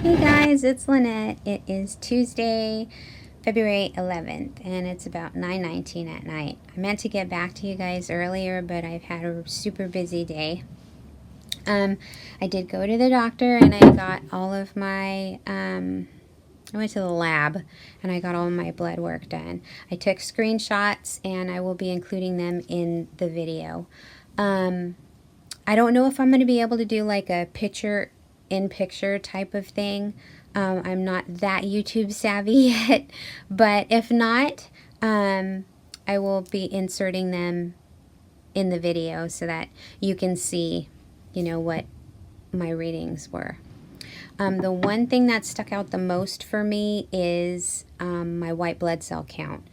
Hey guys, it's Lynette. It is Tuesday, February 11th, and it's about 9:19 at night. I meant to get back to you guys earlier, but I've had a super busy day. I did go to the doctor, and I got all of my, I went to the lab, and I got all my blood work done. I took screenshots, and I will be including them in the video. I don't know if I'm going to be able to do like a picture-in-picture type of thing. I'm not that YouTube savvy yet, but if not, I will be inserting them in the video so that you can see, what my readings were. The one thing that stuck out the most for me is my white blood cell count.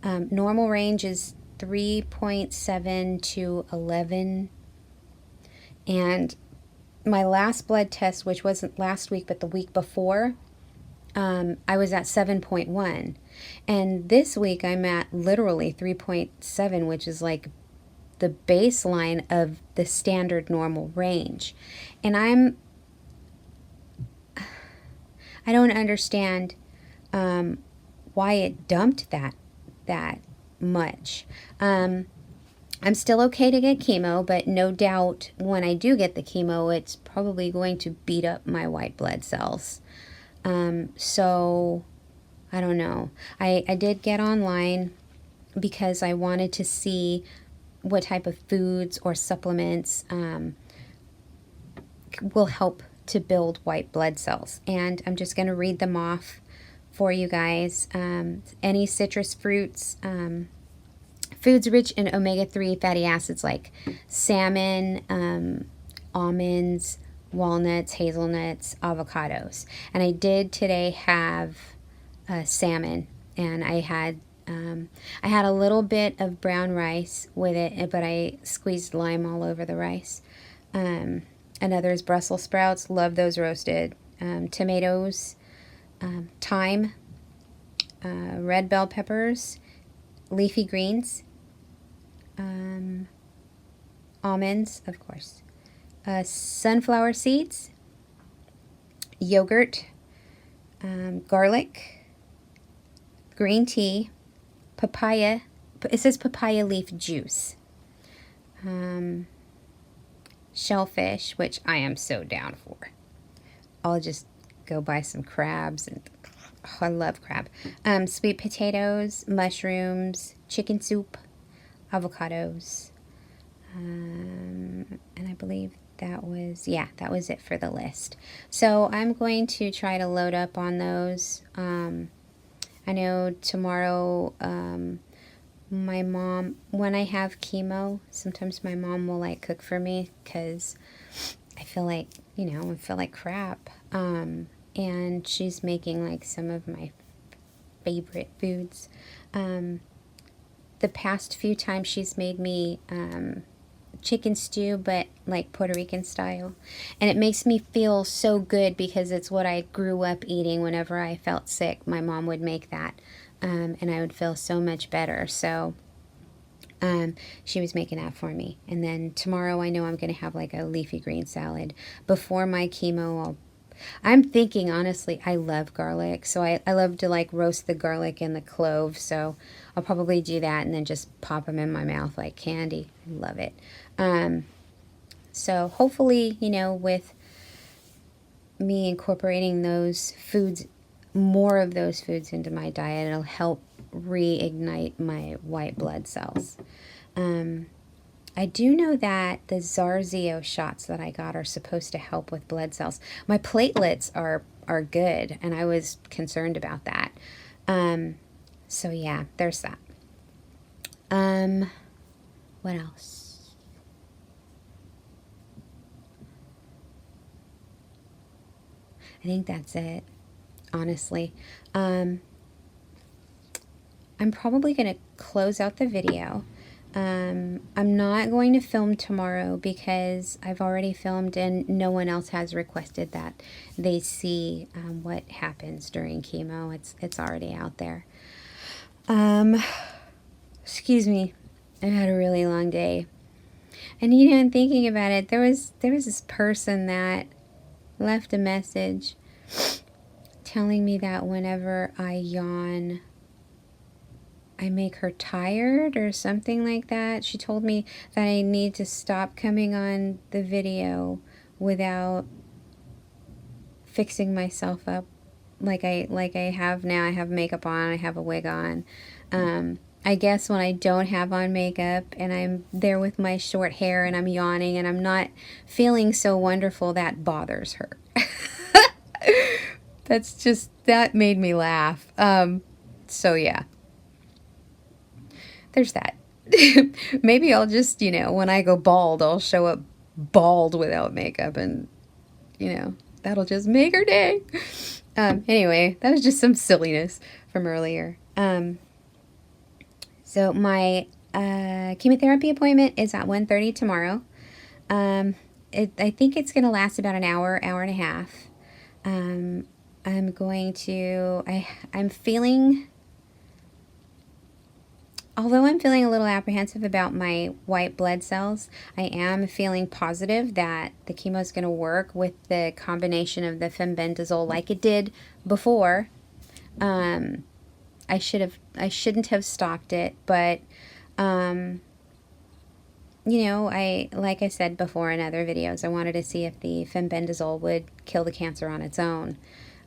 Normal range is 3.7 to 11. And my last blood test, which wasn't last week but the week before, I was at 7.1. And this week I'm at literally 3.7, which is like the baseline of the standard normal range. And I don't understand why it dumped that much. I'm still okay to get chemo, but no doubt when I do get the chemo, it's probably going to beat up my white blood cells. So I don't know. I did get online because I wanted to see what type of foods or supplements will help to build white blood cells. And I'm just going to read them off for you guys. Any citrus fruits, foods rich in omega-3 fatty acids like salmon, almonds, walnuts, hazelnuts, avocados. And I did today have salmon, and I had a little bit of brown rice with it, but I squeezed lime all over the rice. Another is Brussels sprouts. Love those roasted. Tomatoes, thyme, red bell peppers, leafy greens, almonds, of course, sunflower seeds, yogurt, garlic, green tea, papaya. It says papaya leaf juice. Shellfish, which I am so down for. I'll just go buy some crabs, and I love crab. Sweet potatoes, mushrooms, chicken soup, avocados, and I believe that was it for the list. So I'm going to try to load up on those. I know tomorrow, my mom, when I have chemo, sometimes my mom will like cook for me because I feel like, I feel like crap. And she's making like some of my favorite foods. The past few times she's made me chicken stew, but like Puerto Rican style. And it makes me feel so good because it's what I grew up eating. Whenever I felt sick, my mom would make that. And I would feel so much better. So she was making that for me. And then tomorrow I know I'm going to have like a leafy green salad. Before my chemo, I'm thinking, honestly, I love garlic. So I love to like roast the garlic and the clove. So I'll probably do that and then just pop them in my mouth like candy. I love it. So hopefully, with me incorporating those foods, more of those foods into my diet, it'll help reignite my white blood cells. I do know that the Zarzio shots that I got are supposed to help with blood cells. My platelets are good, and I was concerned about that. So yeah, there's that. What else? I think that's it, honestly. I'm probably going to close out the video. I'm not going to film tomorrow because I've already filmed and no one else has requested that they see what happens during chemo. It's already out there. Excuse me. I've had a really long day. And in thinking about it, there was this person that left a message telling me that whenever I yawn, I make her tired or something like that. She told me that I need to stop coming on the video without fixing myself up like I have now. I have makeup on, I have a wig on. I guess when I don't have on makeup and I'm there with my short hair and I'm yawning and I'm not feeling so wonderful, that bothers her. That made me laugh. So yeah, there's that. Maybe I'll just, when I go bald, I'll show up bald without makeup, and, that'll just make her day. Anyway, that was just some silliness from earlier. So my chemotherapy appointment is at 1:30 tomorrow. I think it's going to last about an hour and a half. I'm feeling, although I'm feeling a little apprehensive about my white blood cells, I am feeling positive that the chemo is going to work with the combination of the Fenbendazole like it did before. I shouldn't have stopped it, but, like I said before in other videos, I wanted to see if the Fenbendazole would kill the cancer on its own.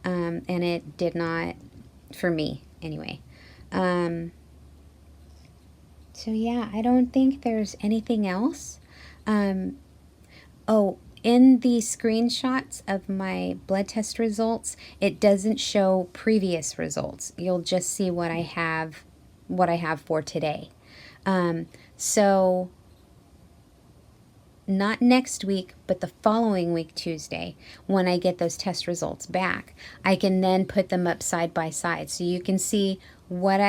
And it did not, for me, anyway. So yeah, I don't think there's anything else. Oh, in the screenshots of my blood test results, it doesn't show previous results. You'll just see what I have for today. So not next week, but the following week, Tuesday, when I get those test results back, I can then put them up side by side so you can see what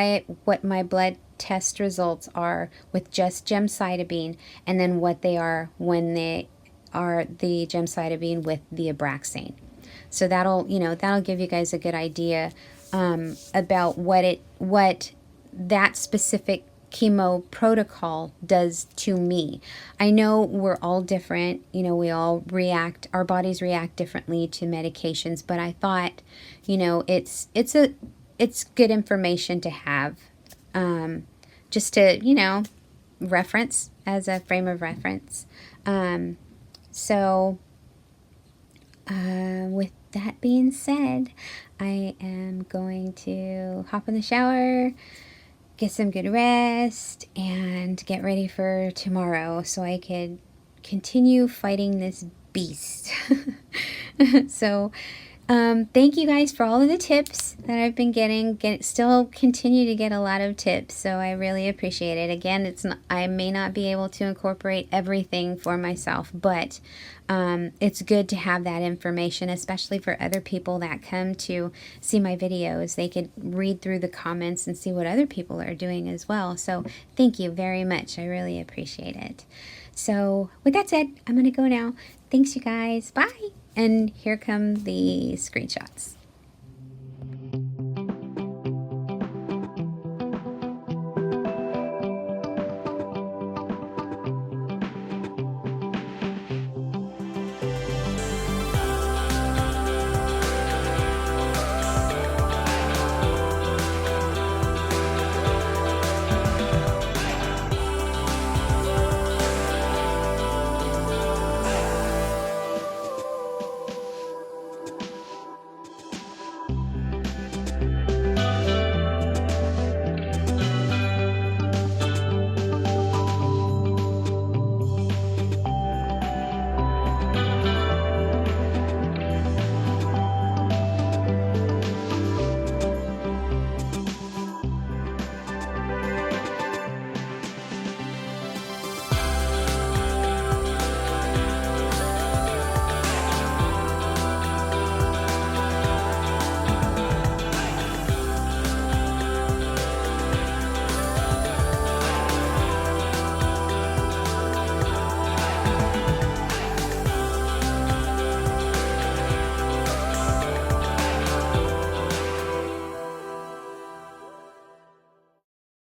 my blood test results are with just gemcitabine, and then what they are when they are the gemcitabine with the Abraxane. So that'll give you guys a good idea about what that specific chemo protocol does to me. I know we're all different, we all our bodies react differently to medications, but I thought, it's good information to have, just to, reference as a frame of reference. So with that being said, I am going to hop in the shower, get some good rest, and get ready for tomorrow so I could continue fighting this beast. So thank you guys for all of the tips that I've been getting. Still continue to get a lot of tips, so I really appreciate it. Again, I may not be able to incorporate everything for myself, but it's good to have that information, especially for other people that come to see my videos. They could read through the comments and see what other people are doing as well. So thank you very much. I really appreciate it. So with that said, I'm going to go now. Thanks, you guys. Bye. And here come the screenshots.